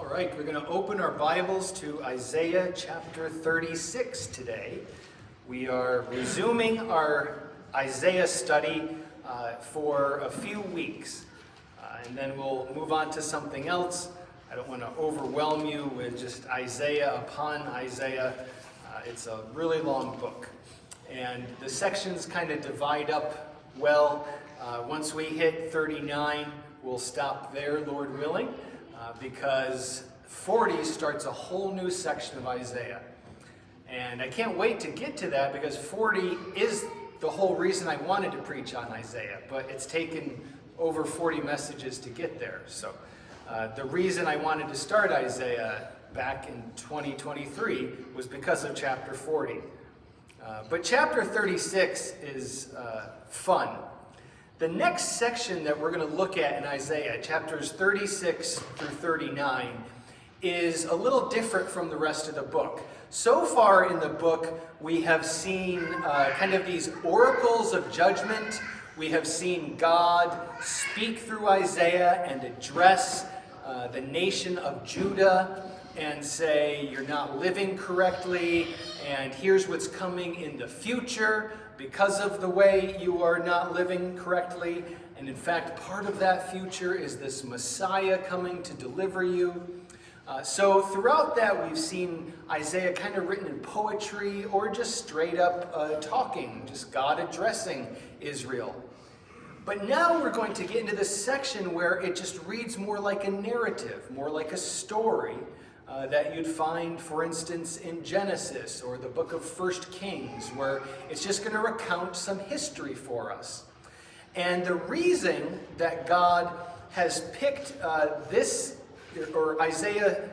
All right, we're going to open our Bibles to Isaiah chapter 36 today. We are resuming our Isaiah study for a few weeks, and then we'll move on to something else. I don't want to overwhelm you with just Isaiah upon Isaiah. It's a really long book, and the sections kind of divide up well. Once we hit 39, we'll stop there, Lord willing. Because 40 starts a whole new section of Isaiah. And I can't wait to get to that because 40 is the whole reason I wanted to preach on Isaiah, but it's taken over 40 messages to get there. So the reason I wanted to start Isaiah back in 2023 was because of chapter 40. But chapter 36 is fun. The next section that we're going to look at in Isaiah, chapters 36 through 39, is a little different from the rest of the book. So far in the book, we have seen kind of these oracles of judgment. We have seen God speak through Isaiah and address the nation of Judah and say, you're not living correctly, and here's what's coming in the future because of the way you are not living correctly. And in fact, part of that future is this Messiah coming to deliver you. So throughout that, we've seen Isaiah kind of written in poetry or just straight up talking, just God addressing Israel. But now we're going to get into this section where it just reads more like a narrative, more like a story that you'd find, for instance, in Genesis or the book of 1 Kings, where it's just going to recount some history for us. And the reason that God has picked Isaiah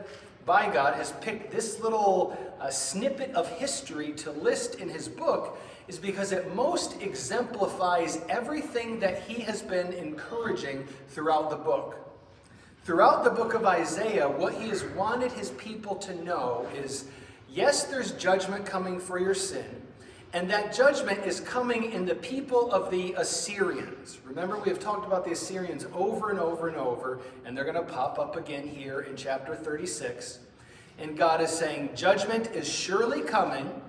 by God has picked this little snippet of history to list in his book is because it most exemplifies everything that he has been encouraging throughout the book. Throughout the book of Isaiah, what he has wanted his people to know is, yes, there's judgment coming for your sin, and that judgment is coming in the people of the Assyrians. Remember, we have talked about the Assyrians over and over and over, and they're going to pop up again here in chapter 36. And God is saying, judgment is surely coming,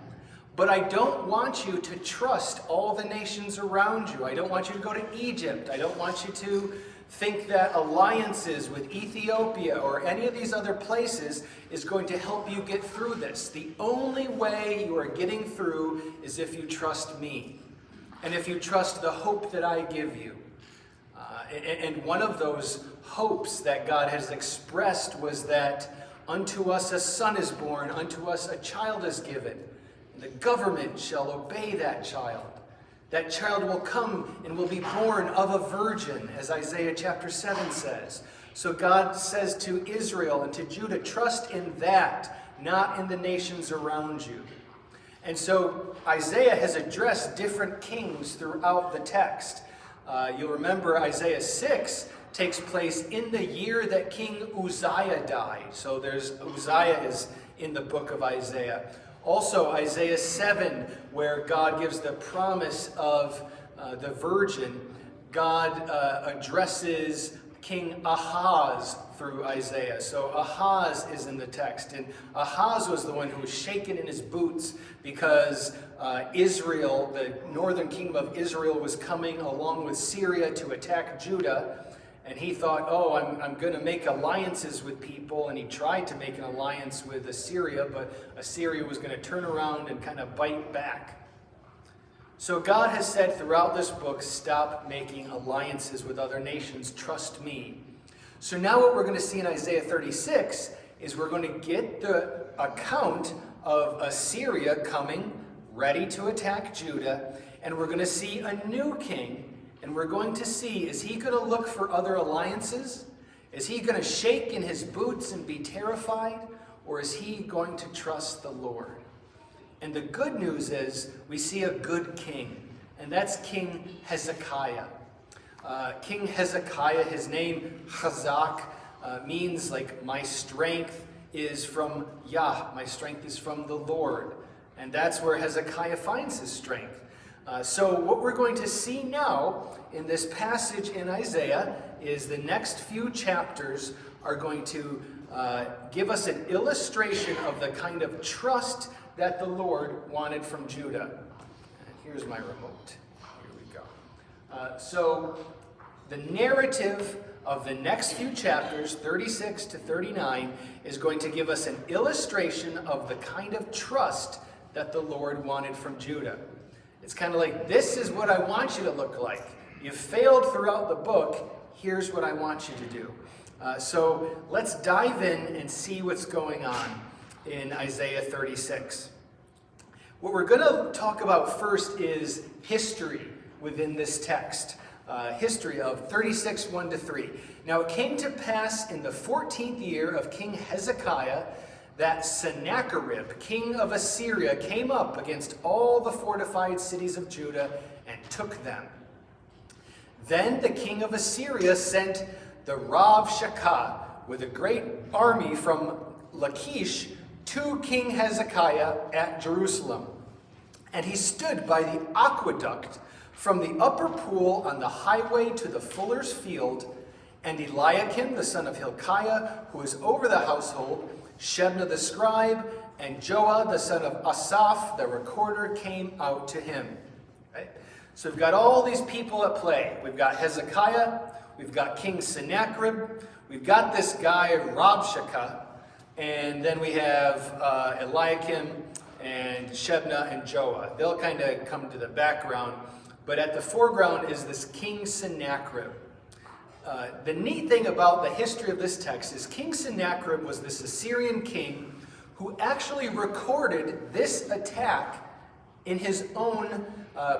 but I don't want you to trust all the nations around you. I don't want you to go to Egypt. I don't want you to think that alliances with Ethiopia or any of these other places is going to help you get through this. The only way you are getting through is if you trust me and if you trust the hope that I give you. And one of those hopes that God has expressed was that unto us a son is born, unto us a child is given, and the government shall obey that child. That child will come and will be born of a virgin, as Isaiah chapter 7 says. So God says to Israel and to Judah, trust in that, not in the nations around you. And so Isaiah has addressed different kings throughout the text. You'll remember Isaiah 6 takes place in the year that King Uzziah died. So there's Uzziah is in the book of Isaiah. Also, Isaiah 7, where God gives the promise of the virgin, God addresses King Ahaz through Isaiah. So Ahaz is in the text, and Ahaz was the one who was shaken in his boots because Israel, the northern kingdom of Israel, was coming along with Syria to attack Judah. And he thought, I'm going to make alliances with people. And he tried to make an alliance with Assyria, but Assyria was going to turn around and kind of bite back. So God has said throughout this book, stop making alliances with other nations. Trust me. So now what we're going to see in Isaiah 36 is we're going to get the account of Assyria coming, ready to attack Judah. And we're going to see a new king. And we're going to see, is he going to look for other alliances? Is he going to shake in his boots and be terrified? Or is he going to trust the Lord? And the good news is we see a good king. And that's King Hezekiah. King Hezekiah, his name, Chazak, means like my strength is from Yah. My strength is from the Lord. And that's where Hezekiah finds his strength. So what we're going to see now in this passage in Isaiah is the next few chapters are going to give us an illustration of the kind of trust that the Lord wanted from Judah. And here's my remote. Here we go. So the narrative of the next few chapters, 36 to 39, is going to give us an illustration of the kind of trust that the Lord wanted from Judah. It's kind of like, this is what I want you to look like. You failed throughout the book. Here's what I want you to do. So let's dive in and see what's going on in Isaiah 36. What we're going to talk about first is history within this text. History of 36, 1 to 3. Now it came to pass in the 14th year of King Hezekiah that Sennacherib, king of Assyria, came up against all the fortified cities of Judah and took them. Then the king of Assyria sent the Rabshakeh with a great army from Lachish to King Hezekiah at Jerusalem. And he stood by the aqueduct from the upper pool on the highway to the fuller's field, and Eliakim, the son of Hilkiah, who was over the household, Shebna the scribe, and Joah, the son of Asaph, the recorder, came out to him. Right? So we've got all these people at play. We've got Hezekiah, we've got King Sennacherib, we've got this guy Rabshakeh, and then we have Eliakim and Shebna and Joah. They'll kind of come to the background, but at the foreground is this King Sennacherib. The neat thing about the history of this text is King Sennacherib was this Assyrian king who actually recorded this attack in his own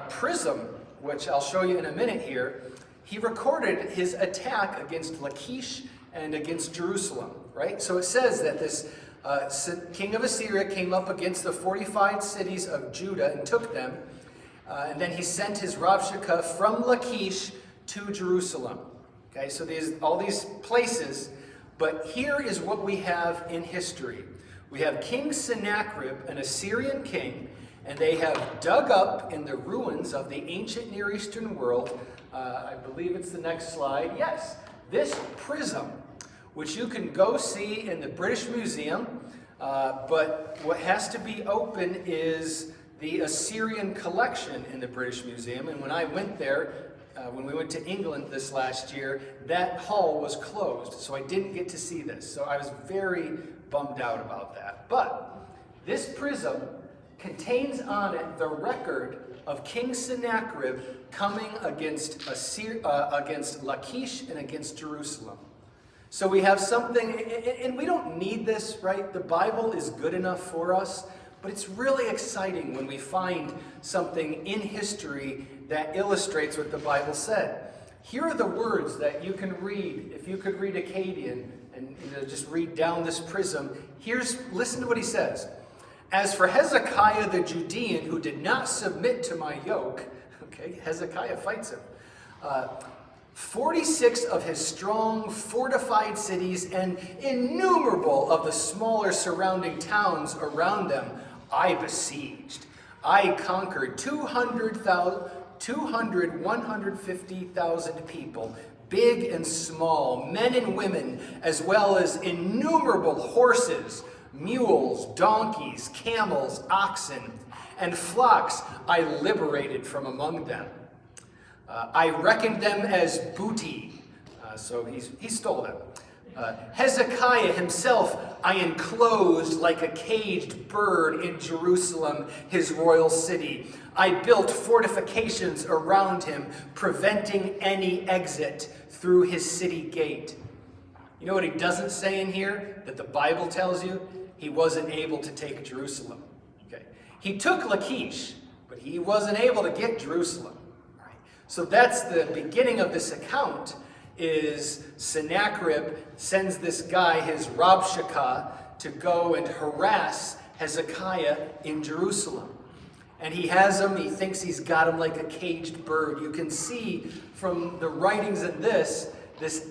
prism, which I'll show you in a minute here. He recorded his attack against Lachish and against Jerusalem, right? So it says that this king of Assyria came up against the fortified cities of Judah and took them, and then he sent his Rabshakeh from Lachish to Jerusalem. Okay, so all these places, but here is what we have in history. We have King Sennacherib, an Assyrian king, and they have dug up in the ruins of the ancient Near Eastern world, I believe it's the next slide, yes, this prism, which you can go see in the British Museum, but what has to be open is the Assyrian collection in the British Museum, and when I went there, when we went to England this last year, that hall was closed, so I didn't get to see this. So I was very bummed out about that. But this prism contains on it the record of King Sennacherib coming against Lachish and against Jerusalem. So we have something, and we don't need this, right? The Bible is good enough for us, but it's really exciting when we find something in history that illustrates what the Bible said. Here are the words that you can read. If you could read Akkadian and just read down this prism, listen to what he says. As for Hezekiah the Judean, who did not submit to my yoke, okay, Hezekiah fights him. 46 of his strong, fortified cities and innumerable of the smaller surrounding towns around them I besieged. I conquered 150,000 people, big and small, men and women, as well as innumerable horses, mules, donkeys, camels, oxen, and flocks I liberated from among them. I reckoned them as booty, so he stole them. Hezekiah himself I enclosed like a caged bird in Jerusalem, his royal city. I built fortifications around him, preventing any exit through his city gate. You know what he doesn't say in here that the Bible tells you? He wasn't able to take Jerusalem. Okay. He took Lachish, but he wasn't able to get Jerusalem. All right. So that's the beginning of this account. Is Sennacherib sends this guy, his Rabshakeh, to go and harass Hezekiah in Jerusalem. And he has him, he thinks he's got him like a caged bird. You can see from the writings in this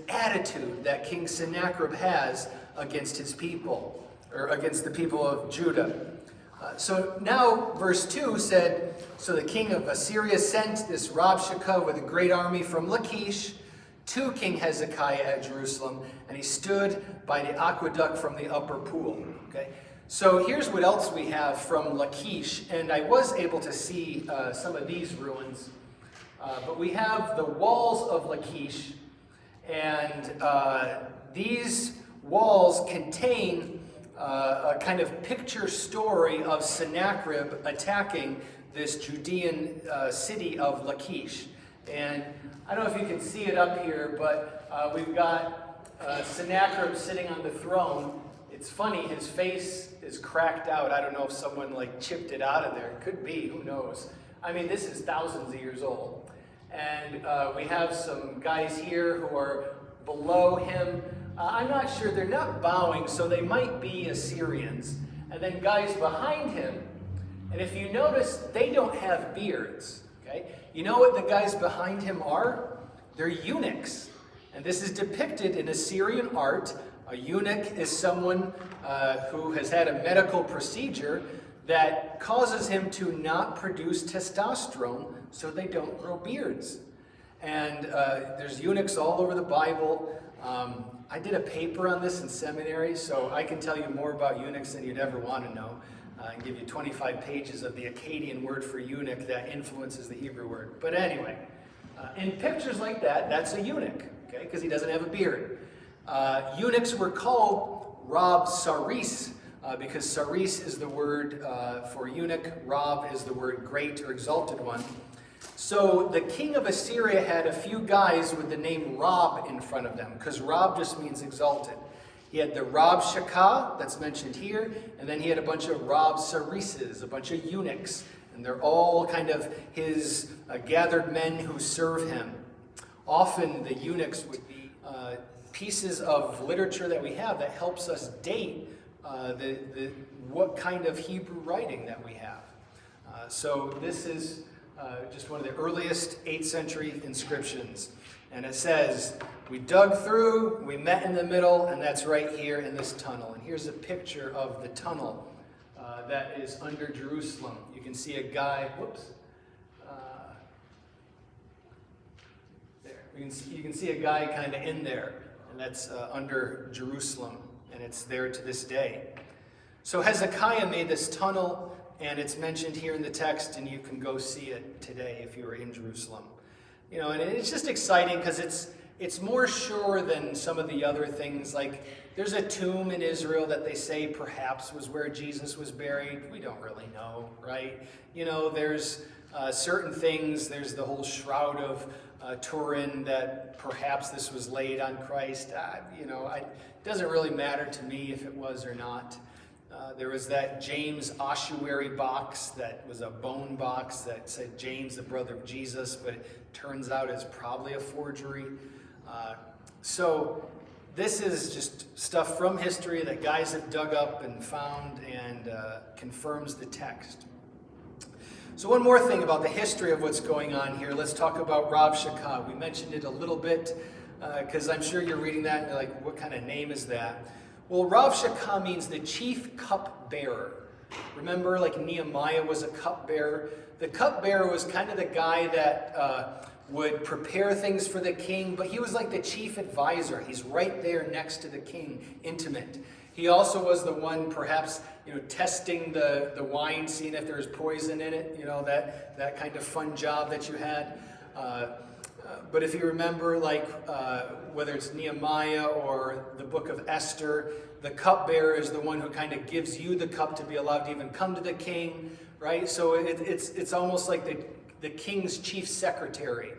attitude that King Sennacherib has against his people, or against the people of Judah. So now verse 2 said, so the king of Assyria sent this Rabshakeh with a great army from Lachish to King Hezekiah at Jerusalem, and he stood by the aqueduct from the upper pool. Okay, so here's what else we have from Lachish, and I was able to see some of these ruins, but we have the walls of Lachish, and these walls contain a kind of picture story of Sennacherib attacking this Judean city of Lachish. And I don't know if you can see it up here, but we've got Sennacherib sitting on the throne. It's funny, his face is cracked out. I don't know if someone like chipped it out of there. It could be, who knows. I mean, this is thousands of years old. And we have some guys here who are below him. I'm not sure, they're not bowing, so they might be Assyrians. And then guys behind him, and if you notice, they don't have beards. Okay? You know what the guys behind him are? They're eunuchs. And this is depicted in Assyrian art. A eunuch is someone who has had a medical procedure that causes him to not produce testosterone, so they don't grow beards. And there's eunuchs all over the Bible. I did a paper on this in seminary, so I can tell you more about eunuchs than you'd ever want to know. And give you 25 pages of the Akkadian word for eunuch that influences the Hebrew word. But anyway, in pictures like that, that's a eunuch, okay, because he doesn't have a beard. Eunuchs were called Rab Saris, because Saris is the word for eunuch, Rab is the word great or exalted one. So the king of Assyria had a few guys with the name Rab in front of them, because Rab just means exalted. He had the Rab Shakah, that's mentioned here, and then he had a bunch of Rab Sarises, a bunch of eunuchs, and they're all kind of his gathered men who serve him. Often the eunuchs would be pieces of literature that we have that helps us date what kind of Hebrew writing that we have. So this is just one of the earliest 8th century inscriptions. And it says, we dug through, we met in the middle, and that's right here in this tunnel. And here's a picture of the tunnel that is under Jerusalem. You can see a guy, there. You can see a guy kind of in there, and that's under Jerusalem, and it's there to this day. So Hezekiah made this tunnel, and it's mentioned here in the text, and you can go see it today if you were in Jerusalem. You know, and it's just exciting because it's more sure than some of the other things. Like, there's a tomb in Israel that they say perhaps was where Jesus was buried. We don't really know, right? You know, there's certain things. There's the whole shroud of Turin that perhaps this was laid on Christ. It doesn't really matter to me if it was or not. There was that James ossuary box that was a bone box that said James, the brother of Jesus, but it turns out it's probably a forgery. So this is just stuff from history that guys have dug up and found and confirms the text. So one more thing about the history of what's going on here. Let's talk about Rab Shakah. We mentioned it a little bit because I'm sure you're reading that and you're like, what kind of name is that? Well, Rab Shakah means the chief cupbearer. Remember, like Nehemiah was a cupbearer. The cupbearer was kind of the guy that would prepare things for the king, but he was like the chief advisor. He's right there next to the king, intimate. He also was the one, perhaps, testing the wine, seeing if there's poison in it. That kind of fun job that you had. But if you remember, whether it's Nehemiah or the book of Esther, the cupbearer is the one who kind of gives you the cup to be allowed to even come to the king, right? So it's almost like the king's chief secretary.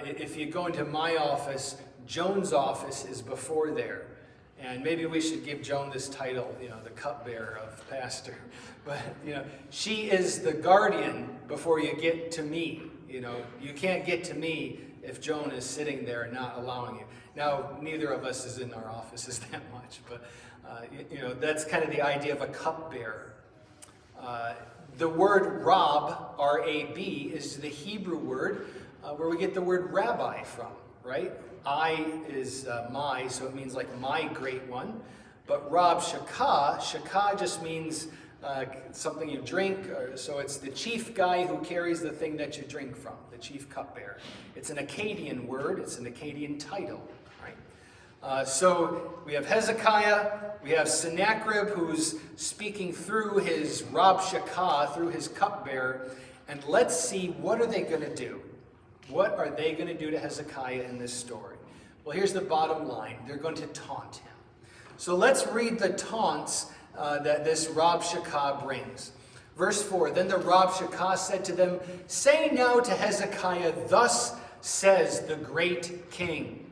If you go into my office, Joan's office is before there. And maybe we should give Joan this title, the cupbearer of pastor. But, she is the guardian before you get to me. You can't get to me if Joan is sitting there and not allowing you. Now, neither of us is in our offices that much, but, that's kind of the idea of a cupbearer. The word Rab, R-A-B, is the Hebrew word where we get the word rabbi from, right? I is my, so it means like my great one. But Rab Shakah just means something you drink. So it's the chief guy who carries the thing that you drink from, the chief cupbearer. It's an Akkadian word. It's an Akkadian title. Right? So we have Hezekiah. We have Sennacherib, who's speaking through his Rabshakeh, through his cupbearer. And let's see, what are they going to do? What are they going to do to Hezekiah in this story? Well, here's the bottom line. They're going to taunt him. So let's read the taunts that this Rabshakeh brings. Verse 4, then the Rabshakeh said to them, say now to Hezekiah, thus says the great king,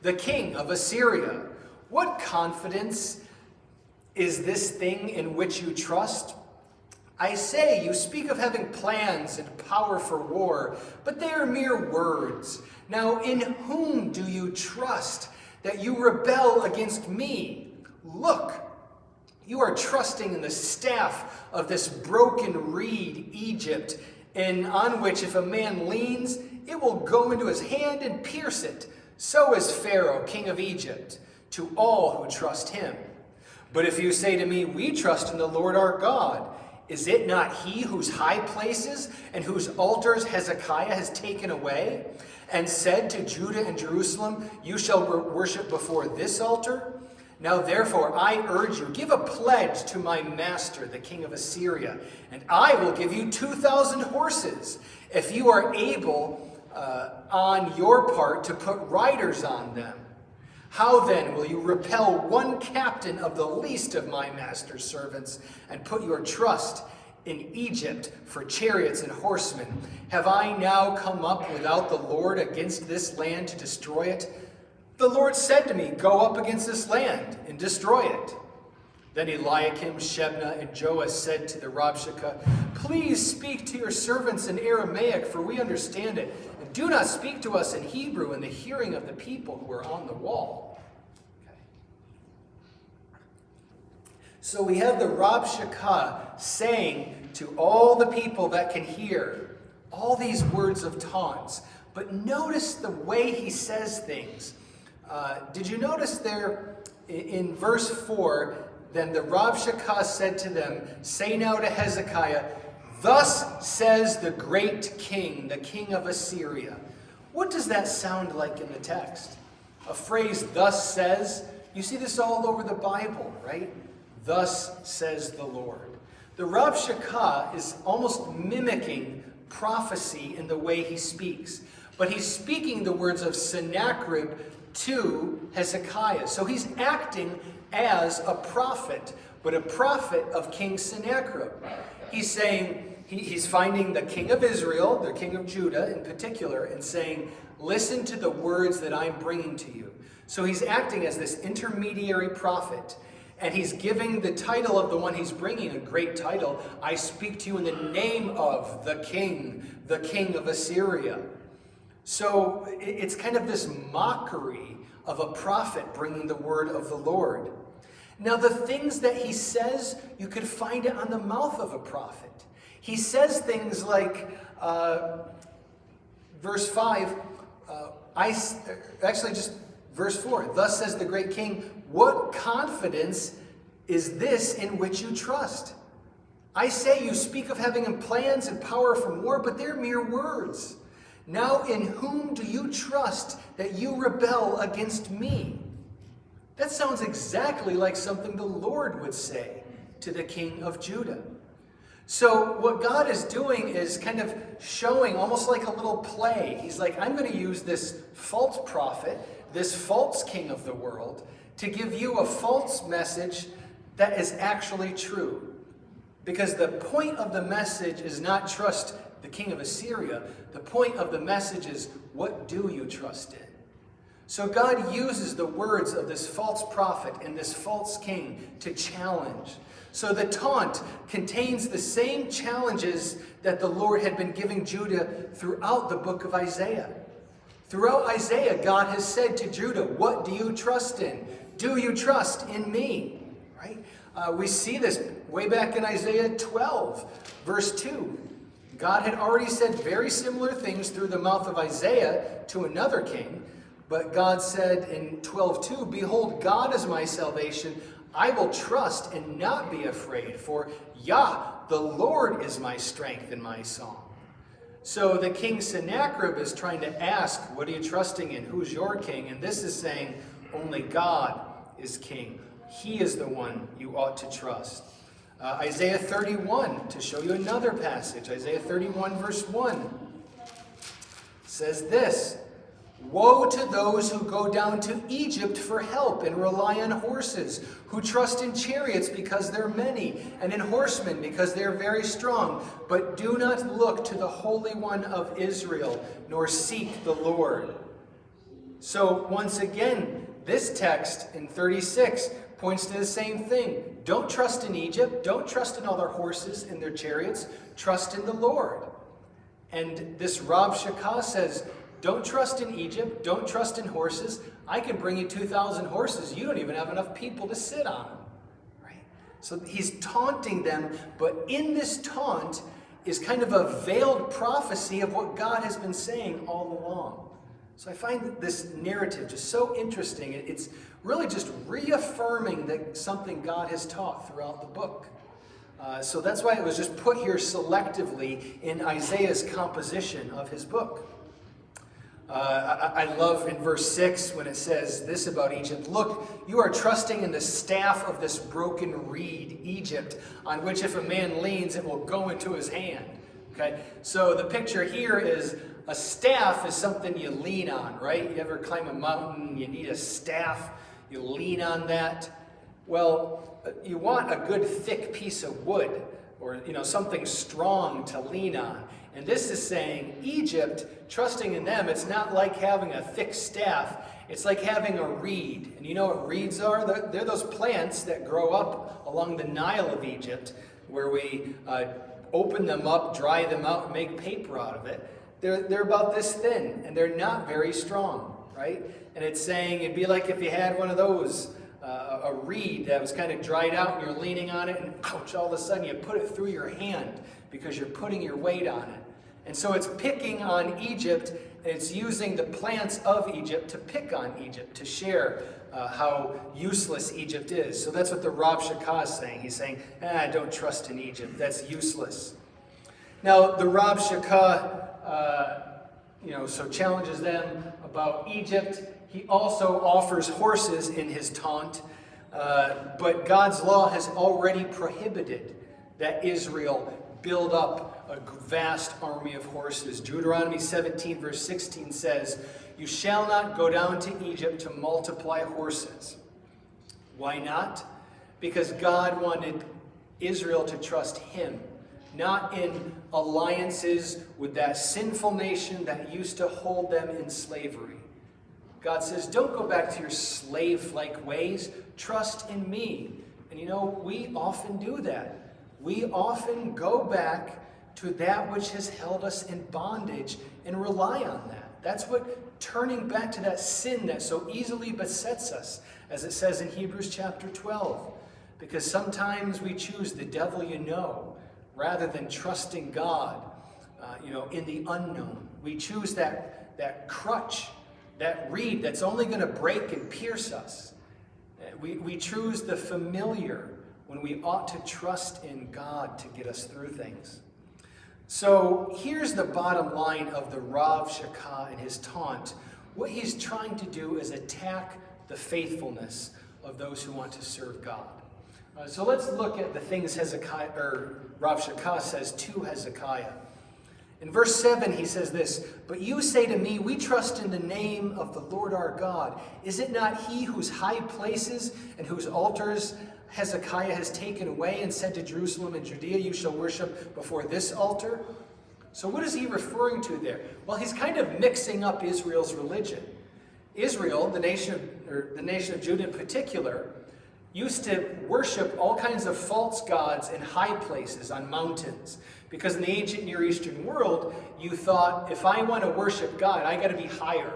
the king of Assyria, what confidence is this thing in which you trust? I say, you speak of having plans and power for war, but they are mere words. Now, in whom do you trust that you rebel against me? Look, you are trusting in the staff of this broken reed, Egypt, and on which if a man leans, it will go into his hand and pierce it. So is Pharaoh, king of Egypt, to all who trust him. But if you say to me, we trust in the Lord our God, is it not he whose high places and whose altars Hezekiah has taken away, and said to Judah and Jerusalem, you shall worship before this altar? Now therefore I urge you, give a pledge to my master, the king of Assyria, and I will give you 2,000 horses, if you are able on your part to put riders on them. How then will you repel one captain of the least of my master's servants and put your trust in Egypt for chariots and horsemen? Have I now come up without the Lord against this land to destroy it? The Lord said to me, go up against this land and destroy it. Then Eliakim, Shebna, and Joash said to the Rabshakeh, please speak to your servants in Aramaic, for we understand it. And do not speak to us in Hebrew in the hearing of the people who are on the wall. Okay. So we have the Rabshakeh saying to all the people that can hear all these words of taunts. But notice the way he says things. Did you notice there in verse 4, then the Rabshakeh said to them, say now to Hezekiah, thus says the great king, the king of Assyria. What does that sound like in the text? A phrase, thus says. You see this all over the Bible, right? Thus says the Lord. The Rabshakeh is almost mimicking prophecy in the way he speaks. But he's speaking the words of Sennacherib to Hezekiah. So he's acting as a prophet, but a prophet of King Sennacherib. He's saying, he's finding the king of Israel, the king of Judah in particular, and saying, listen to the words that I'm bringing to you. So he's acting as this intermediary prophet, and he's giving the title of the one he's bringing, a great title. I speak to you in the name of the king of Assyria. So it's kind of this mockery of a prophet bringing the word of the Lord. Now the things that he says, you could find it on the mouth of a prophet. He says things like, verse 5, verse 4, thus says the great king, what confidence is this in which you trust? I say you speak of having plans and power for war, but they're mere words. Now in whom do you trust that you rebel against me? That sounds exactly like something the Lord would say to the king of Judah. So what God is doing is kind of showing almost like a little play. He's like, I'm going to use this false prophet, this false king of the world, to give you a false message that is actually true. Because the point of the message is not trust the king of Assyria. The point of the message is, what do you trust in? So God uses the words of this false prophet and this false king to challenge. So the taunt contains the same challenges that the Lord had been giving Judah throughout the book of Isaiah. Throughout Isaiah, God has said to Judah, what do you trust in? Do you trust in me? Right? We see this way back in Isaiah 12, verse 2. God had already said very similar things through the mouth of Isaiah to another king. But God said in 12:2, behold, God is my salvation. I will trust and not be afraid, for Yah, the Lord, is my strength and my song. So the king Sennacherib is trying to ask, what are you trusting in? Who's your king? And this is saying, only God is king. He is the one you ought to trust. Isaiah 31, to show you another passage. Isaiah 31 verse 1 says this, woe to those who go down to Egypt for help and rely on horses, who trust in chariots because they're many, and in horsemen because they're very strong, but do not look to the Holy One of Israel, nor seek the Lord. So once again, this text in 36 points to the same thing. Don't trust in Egypt. Don't trust in all their horses and their chariots. Trust in the Lord. And this Rav Shakah says, don't trust in Egypt. Don't trust in horses. I can bring you 2,000 horses. You don't even have enough people to sit on them. Right? So he's taunting them, but in this taunt is kind of a veiled prophecy of what God has been saying all along. So I find this narrative just so interesting. It's really just reaffirming that something God has taught throughout the book. So that's why it was just put here selectively in Isaiah's composition of his book. I love in verse 6 when it says this about Egypt. Look, you are trusting in the staff of this broken reed, Egypt, on which if a man leans, it will go into his hand. Okay, so the picture here is a staff is something you lean on, right? You ever climb a mountain, you need a staff, you lean on that. Well, you want a good thick piece of wood or something strong to lean on. And this is saying Egypt, trusting in them, it's not like having a thick staff. It's like having a reed. And you know what reeds are? They're those plants that grow up along the Nile of Egypt where we open them up, dry them out, and make paper out of it. They're about this thin, and they're not very strong, right? And it's saying it'd be like if you had one of those, a reed that was kind of dried out, and you're leaning on it, and ouch, all of a sudden you put it through your hand because you're putting your weight on it. And so it's picking on Egypt, and it's using the plants of Egypt to pick on Egypt, to share how useless Egypt is. So that's what the Rav Shakah is saying. He's saying, don't trust in Egypt. That's useless. Now, the Rav Shakah, so challenges them about Egypt. He also offers horses in his taunt. But God's law has already prohibited that Israel build up a vast army of horses. Deuteronomy 17 verse 16 says, you shall not go down to Egypt to multiply horses. Why not? Because God wanted Israel to trust him, not in alliances with that sinful nation that used to hold them in slavery. God says, don't go back to your slave-like ways. Trust in me. And we often do that. We often go back to that which has held us in bondage and rely on that. That's what turning back to that sin that so easily besets us, as it says in Hebrews chapter 12. Because sometimes we choose the devil rather than trusting God, in the unknown. We choose that crutch, that reed that's only going to break and pierce us. We choose the familiar when we ought to trust in God to get us through things. So here's the bottom line of the Rav Shakah and his taunt. What he's trying to do is attack the faithfulness of those who want to serve God. So let's look at the things Rav Shakah says to Hezekiah. In verse 7, he says this, but you say to me, we trust in the name of the Lord our God. Is it not he whose high places and whose altars Hezekiah has taken away and said to Jerusalem and Judea, you shall worship before this altar? So what is he referring to there? Well, he's kind of mixing up Israel's religion. Israel, the nation of Judah in particular, used to worship all kinds of false gods in high places on mountains. Because in the ancient Near Eastern world, you thought, if I want to worship God, I got to be higher.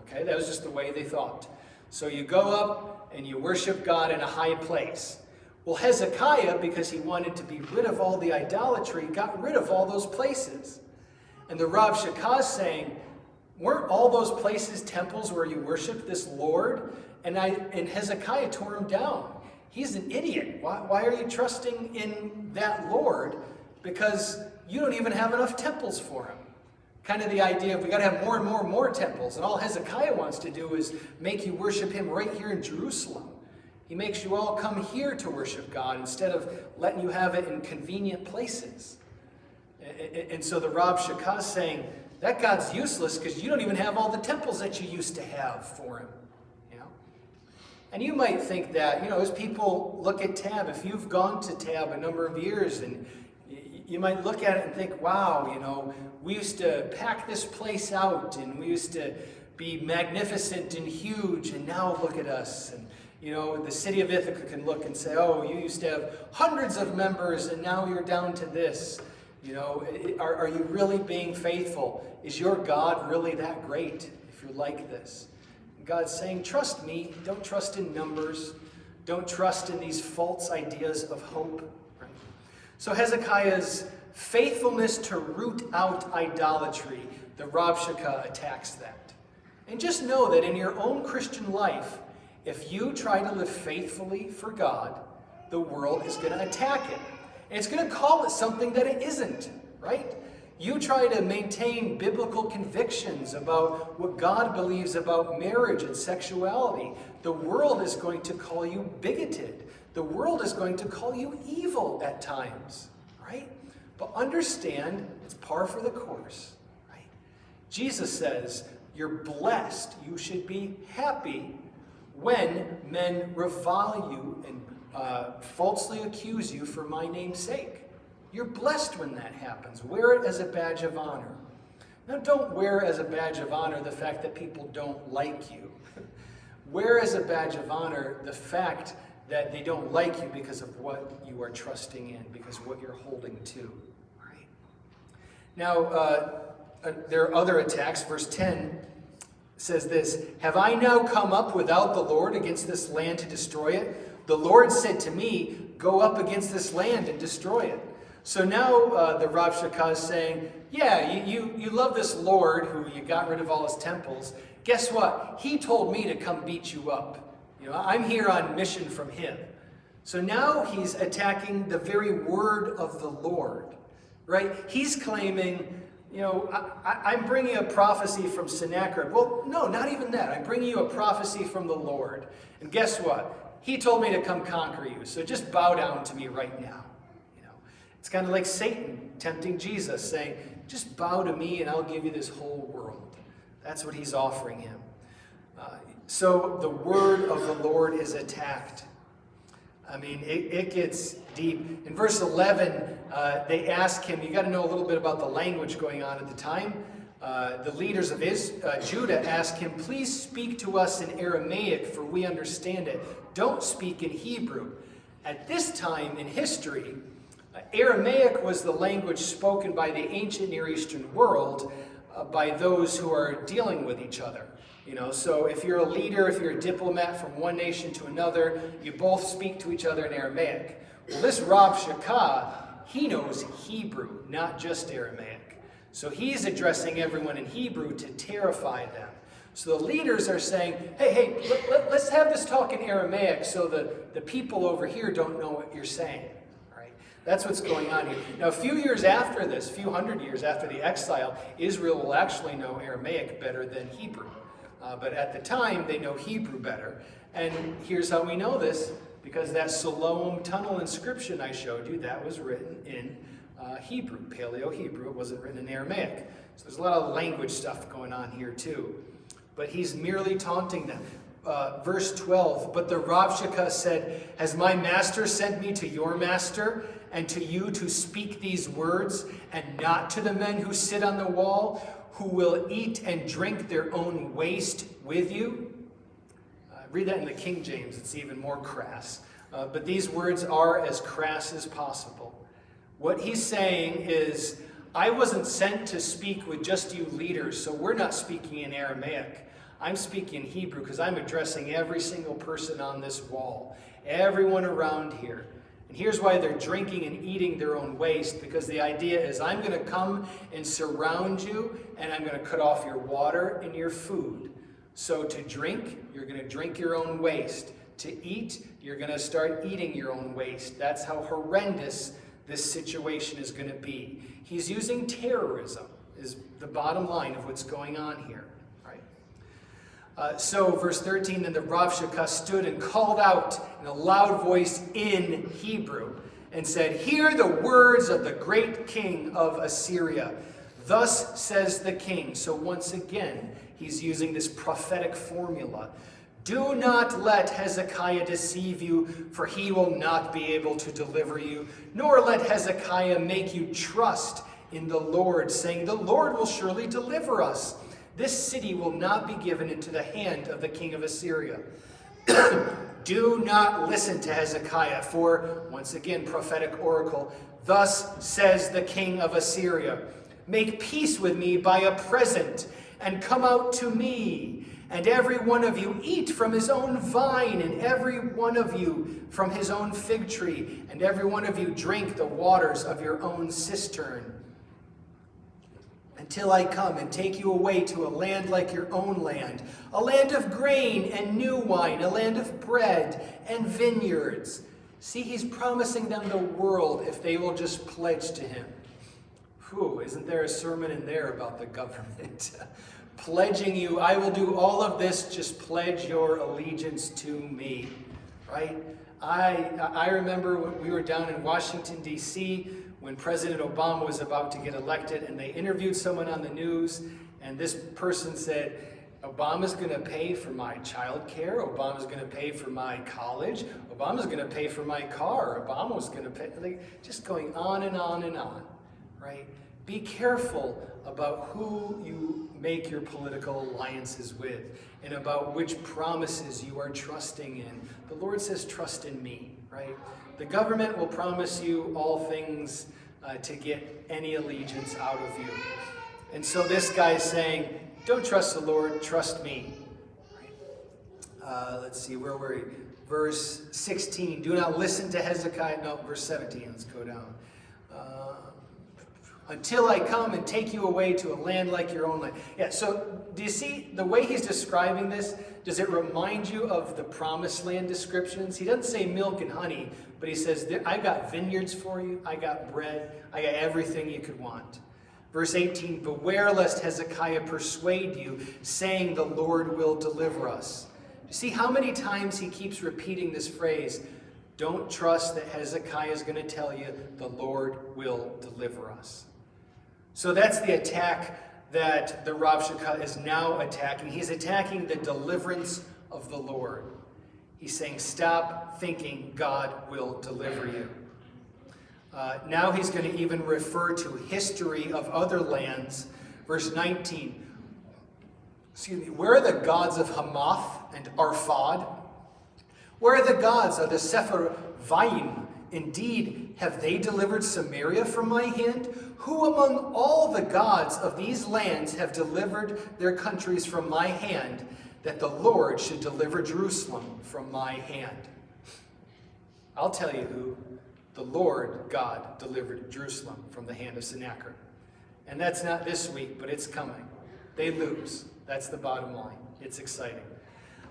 Okay, that was just the way they thought. So you go up and you worship God in a high place. Well, Hezekiah, because he wanted to be rid of all the idolatry, got rid of all those places. And the Rav Shakah is saying, weren't all those places temples where you worship this Lord? And Hezekiah tore them down. he's an idiot. Why are you trusting in that Lord? Because you don't even have enough temples for him. Kind of the idea of we got to have more and more and more temples. And all Hezekiah wants to do is make you worship him right here in Jerusalem. He makes you all come here to worship God instead of letting you have it in convenient places. And so the Rav Shakah is saying, that God's useless because you don't even have all the temples that you used to have for him. And you might think that, as people look at Tab, if you've gone to Tab a number of years, and you might look at it and think, wow, we used to pack this place out, and we used to be magnificent and huge, and now look at us. And, the city of Ithaca can look and say, oh, you used to have hundreds of members, and now you're down to this. Are you really being faithful? Is your God really that great if you're like this? God's saying, trust me. Don't trust in numbers. Don't trust in these false ideas of hope. Right? So Hezekiah's faithfulness to root out idolatry, the Rav Shakah attacks that. And just know that in your own Christian life, if you try to live faithfully for God, the world is going to attack it. And it's going to call it something that it isn't, right? You try to maintain biblical convictions about what God believes about marriage and sexuality. The world is going to call you bigoted. The world is going to call you evil at times, right? But understand, it's par for the course, right? Jesus says, you're blessed. You should be happy when men revile you and falsely accuse you for my name's sake. You're blessed when that happens. Wear it as a badge of honor. Now, don't wear as a badge of honor the fact that people don't like you. Wear as a badge of honor the fact that they don't like you because of what you are trusting in, because of what you're holding to. Right? Now, there are other attacks. Verse 10 says this, have I now come up without the Lord against this land to destroy it? The Lord said to me, go up against this land and destroy it. So now the Rav Shakah is saying, yeah, you love this Lord who you got rid of all his temples. Guess what? He told me to come beat you up. I'm here on mission from him. So now he's attacking the very word of the Lord, right? He's claiming, I'm bringing a prophecy from Sennacherib. Well, no, not even that. I'm bringing you a prophecy from the Lord. And guess what? He told me to come conquer you. So just bow down to me right now. It's kind of like Satan tempting Jesus, saying, just bow to me and I'll give you this whole world. That's what he's offering him. So the word of the Lord is attacked. It gets deep. In verse 11, they ask him, you got to know a little bit about the language going on at the time. The leaders of Judah ask him, please speak to us in Aramaic, for we understand it. Don't speak in Hebrew. At this time in history, Aramaic was the language spoken by the ancient Near Eastern world by those who are dealing with each other. So if you're a leader, if you're a diplomat from one nation to another, you both speak to each other in Aramaic. Well, this Rav Shakah, he knows Hebrew, not just Aramaic. So he's addressing everyone in Hebrew to terrify them. So the leaders are saying, hey, let's have this talk in Aramaic so the people over here don't know what you're saying. That's what's going on here. Now, a few years after this, a few hundred years after the exile, Israel will actually know Aramaic better than Hebrew. But at the time, they know Hebrew better. And here's how we know this, because that Siloam tunnel inscription I showed you, that was written in Hebrew, Paleo-Hebrew. It wasn't written in Aramaic. So there's a lot of language stuff going on here too. But he's merely taunting them. Verse 12, but the Rav Shakah said, has my master sent me to your master and to you to speak these words, and not to the men who sit on the wall, who will eat and drink their own waste with you? Read that in the King James, it's even more crass. But these words are as crass as possible. What he's saying is, I wasn't sent to speak with just you leaders, so we're not speaking in Aramaic. I'm speaking in Hebrew because I'm addressing every single person on this wall, everyone around here. And here's why they're drinking and eating their own waste, because the idea is I'm going to come and surround you, and I'm going to cut off your water and your food. So to drink, you're going to drink your own waste. to eat, you're going to start eating your own waste. That's how horrendous this situation is going to be. He's using terrorism, is the bottom line of what's going on here. So, verse 13, then the Rav Shakah stood and called out in a loud voice in Hebrew and said, hear the words of the great king of Assyria. Thus says the king. So once again, he's using this prophetic formula. Do not let Hezekiah deceive you, for he will not be able to deliver you, nor let Hezekiah make you trust in the Lord, saying, the Lord will surely deliver us. This city will not be given into the hand of the king of Assyria. Do not listen to Hezekiah, for, once again, prophetic oracle, thus says the king of Assyria, make peace with me by a present, and come out to me, and every one of you eat from his own vine, and every one of you from his own fig tree, and every one of you drink the waters of your own cistern, until I come and take you away to a land like your own land, a land of grain and new wine, a land of bread and vineyards. See, he's promising them the world if they will just pledge to him. Whew, isn't there a sermon in there about the government? Pledging you, I will do all of this, just pledge your allegiance to me, right? I remember when we were down in Washington, D.C., when President Obama was about to get elected, and they interviewed someone on the news, and this person said, Obama's going to pay for my child care, Obama's going to pay for my college, Obama's going to pay for my car, Obama's going to pay, like, just going on and on and on, right? Be careful about who you make your political alliances with, and about which promises you are trusting in. The Lord says, trust in me, right? The government will promise you all things to get any allegiance out of you. And so this guy is saying, don't trust the Lord, trust me. Right? Let's see, where were we? Verse 16, do not listen to Hezekiah. No, verse 17, let's go down. Until I come and take you away to a land like your own land. Yeah, so do you see the way he's describing this? Does it remind you of the promised land descriptions? He doesn't say milk and honey, but he says, I got vineyards for you, I got bread, I got everything you could want. Verse 18, beware lest Hezekiah persuade you, saying the Lord will deliver us. You see how many times he keeps repeating this phrase, don't trust that Hezekiah is going to tell you the Lord will deliver us. So that's the attack that the Rav Shakah is now attacking. He's attacking the deliverance of the Lord. He's saying, stop thinking God will deliver you. Now he's going to even refer to history of other lands. Verse 19, where are the gods of Hamath and Arphad? Where are the gods of the Sepharvaim? Indeed, have they delivered Samaria from my hand? Who among all the gods of these lands have delivered their countries from my hand, that the Lord should deliver Jerusalem from my hand? I'll tell you who. The Lord God delivered Jerusalem from the hand of Sennacherib. And that's not this week, but it's coming. They lose. That's the bottom line. It's exciting.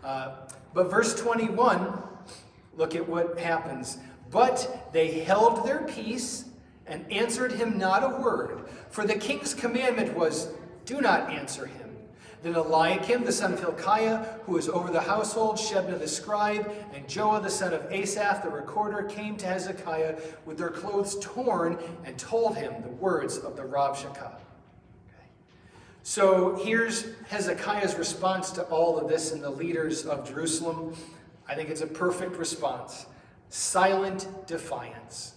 But verse 21, look at what happens. But they held their peace and answered him not a word. For the king's commandment was, do not answer him. Then Eliakim, the son of Hilkiah, who was over the household, Shebna the scribe, and Joah, the son of Asaph, the recorder, came to Hezekiah with their clothes torn and told him the words of the Rav Shakah. Okay. So here's Hezekiah's response to all of this and the leaders of Jerusalem. I think it's a perfect response. Silent defiance.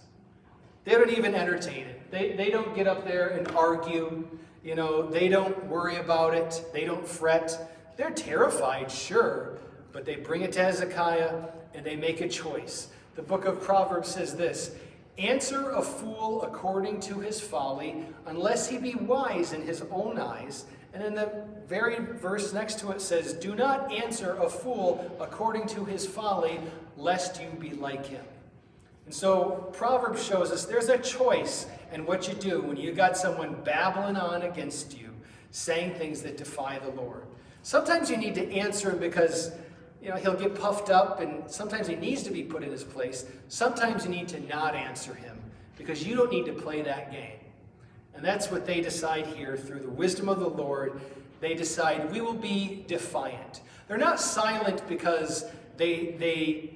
They don't even entertain it. They don't get up there and argue. You know, they don't worry about it. They don't fret. They're terrified, sure, but they bring it to Hezekiah and they make a choice. The book of Proverbs says this, answer a fool according to his folly, unless he be wise in his own eyes. And then the very verse next to it says, do not answer a fool according to his folly, lest you be like him. And so Proverbs shows us there's a choice in what you do when you got someone babbling on against you, saying things that defy the Lord. Sometimes you need to answer because he'll get puffed up, and sometimes he needs to be put in his place. Sometimes you need to not answer him because you don't need to play that game. And that's what they decide here through the wisdom of the Lord. They decide we will be defiant. They're not silent because they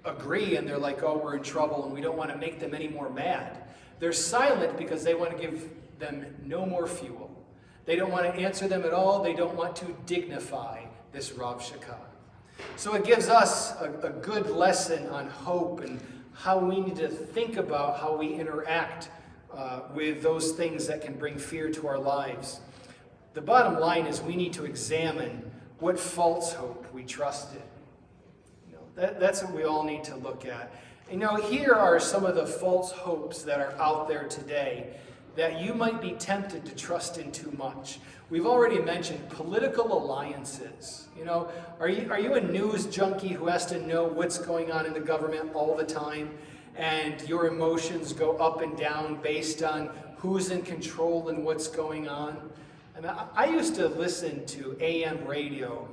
agree and they're like, oh, we're in trouble and we don't want to make them any more mad. They're silent because they want to give them no more fuel. They don't want to answer them at all. They don't want to dignify this Rav Shakah. So it gives us a good lesson on hope and how we need to think about how we interact with those things that can bring fear to our lives. The bottom line is we need to examine what false hope we trust in. That's what we all need to look at. Here are some of the false hopes that are out there today that you might be tempted to trust in too much. We've already mentioned political alliances. Are you a news junkie who has to know what's going on in the government all the time, and your emotions go up and down based on who's in control and what's going on? I used to listen to AM radio,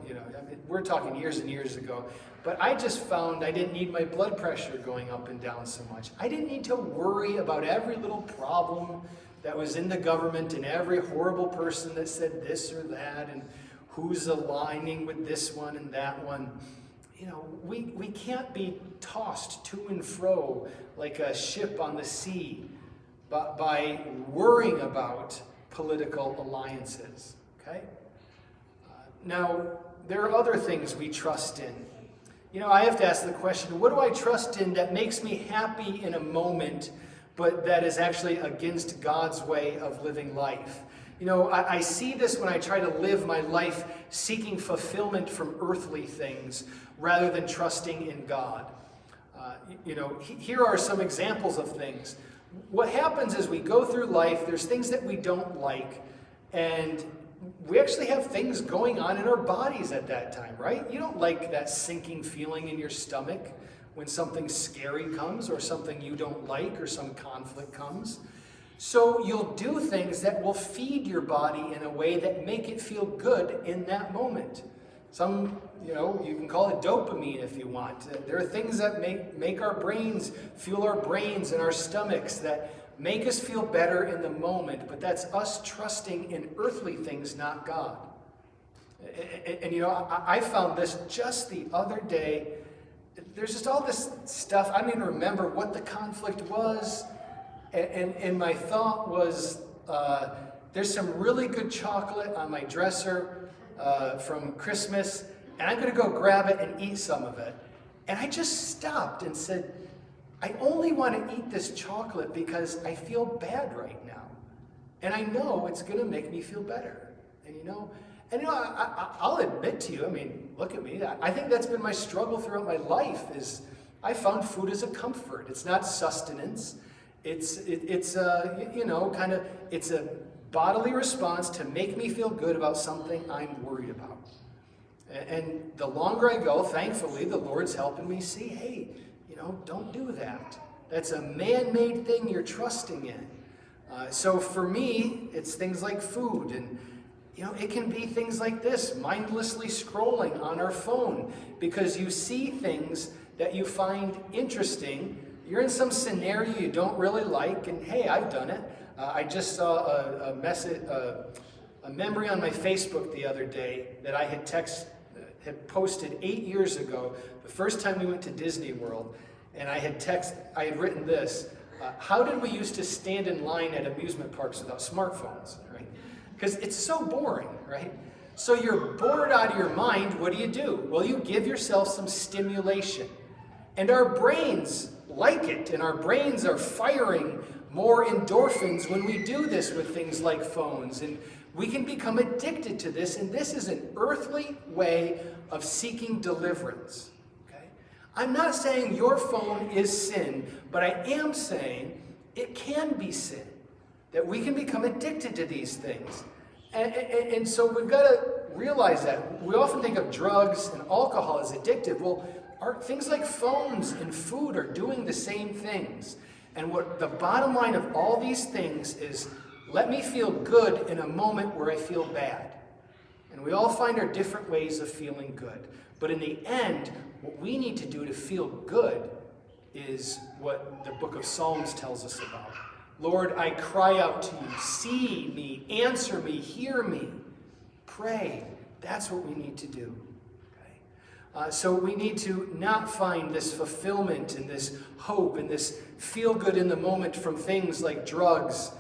we're talking years and years ago, but I just found I didn't need my blood pressure going up and down so much. I didn't need to worry about every little problem that was in the government and every horrible person that said this or that and who's aligning with this one and that one. We can't be tossed to and fro like a ship on the sea by worrying about political alliances, okay? Now, there are other things we trust in. I have to ask the question, what do I trust in that makes me happy in a moment, but that is actually against God's way of living life? I see this when I try to live my life seeking fulfillment from earthly things rather than trusting in God. Here are some examples of things. What happens is we go through life, there's things that we don't like, and we actually have things going on in our bodies at that time, right? You don't like that sinking feeling in your stomach when something scary comes or something you don't like or some conflict comes. So you'll do things that will feed your body in a way that make it feel good in that moment. You can call it dopamine if you want. There are things that make our brains, fuel our brains and our stomachs that make us feel better in the moment, but that's us trusting in earthly things, not God. And I found this just the other day. There's just all this stuff. I don't even remember what the conflict was, and my thought was, there's some really good chocolate on my dresser from Christmas, and I'm going to go grab it and eat some of it. And I just stopped and said, I only want to eat this chocolate because I feel bad right now. And I know it's going to make me feel better. I'll admit to you, look at me. I think that's been my struggle throughout my life is I found food as a comfort. It's not sustenance. It's a bodily response to make me feel good about something I'm worried about. And the longer I go, thankfully, the Lord's helping me see, hey, don't do that. That's a man-made thing you're trusting in. So for me, it's things like food. And, it can be things like this, mindlessly scrolling on our phone because you see things that you find interesting. You're in some scenario you don't really like, and hey, I've done it. I just saw a memory on my Facebook the other day that I had posted 8 years ago, the first time we went to Disney World, and I had written this, how did we used to stand in line at amusement parks without smartphones, right? Because it's so boring, right? So you're bored out of your mind, what do? Well, you give yourself some stimulation. And our brains like it, and our brains are firing more endorphins when we do this with things like phones. And we can become addicted to this, and this is an earthly way of seeking deliverance. Okay? I'm not saying your phone is sin, but I am saying it can be sin, that we can become addicted to these things. And so we've got to realize that. We often think of drugs and alcohol as addictive. Well, things like phones and food are doing the same things. And what the bottom line of all these things is, let me feel good in a moment where I feel bad. And we all find our different ways of feeling good. But in the end, what we need to do to feel good is what the book of Psalms tells us about. Lord, I cry out to you. See me, answer me, hear me. Pray. That's what we need to do. Okay? So we need to not find this fulfillment and this hope and this feel good in the moment from things like drugs,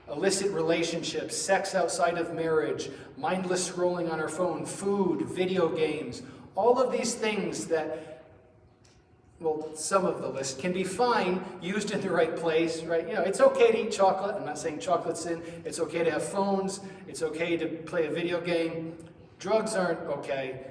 illicit relationships, sex outside of marriage, mindless scrolling on our phone, food, video games, all of these things that, well, some of the list can be fine, used in the right place, right? You know, it's okay to eat chocolate. I'm not saying chocolate's sin. It's okay to have phones. It's okay to play a video game. Drugs aren't okay.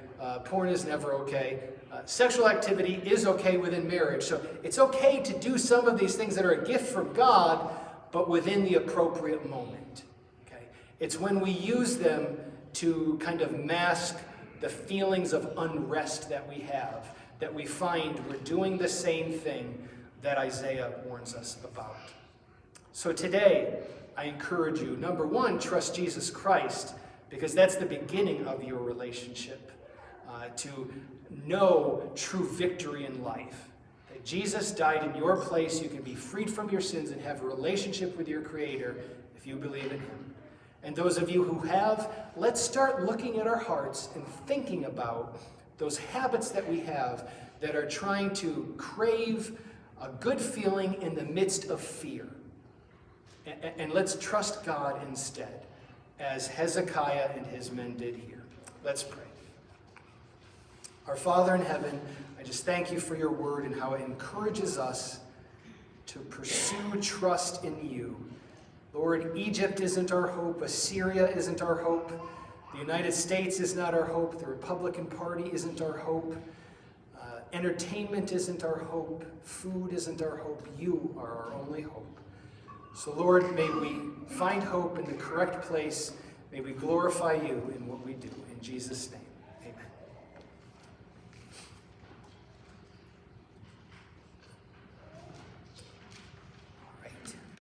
Porn is never okay. Sexual activity is okay within marriage. So it's okay to do some of these things that are a gift from God, but within the appropriate moment. Okay? It's when we use them to kind of mask the feelings of unrest that we have, that we find we're doing the same thing that Isaiah warns us about. So today, I encourage you, number one, trust Jesus Christ, because that's the beginning of your relationship, to know true victory in life. That Jesus died in your place, you can be freed from your sins and have a relationship with your Creator if you believe in Him. And those of you who have, let's start looking at our hearts and thinking about those habits that we have that are trying to crave a good feeling in the midst of fear. And let's trust God instead, as Hezekiah and his men did here. Let's pray. Our Father in heaven, I just thank you for your word and how it encourages us to pursue trust in you. Lord, Egypt isn't our hope. Assyria isn't our hope. The United States is not our hope. The Republican Party isn't our hope. Entertainment isn't our hope. Food isn't our hope. You are our only hope. So Lord, may we find hope in the correct place. May we glorify you in what we do. In Jesus' name.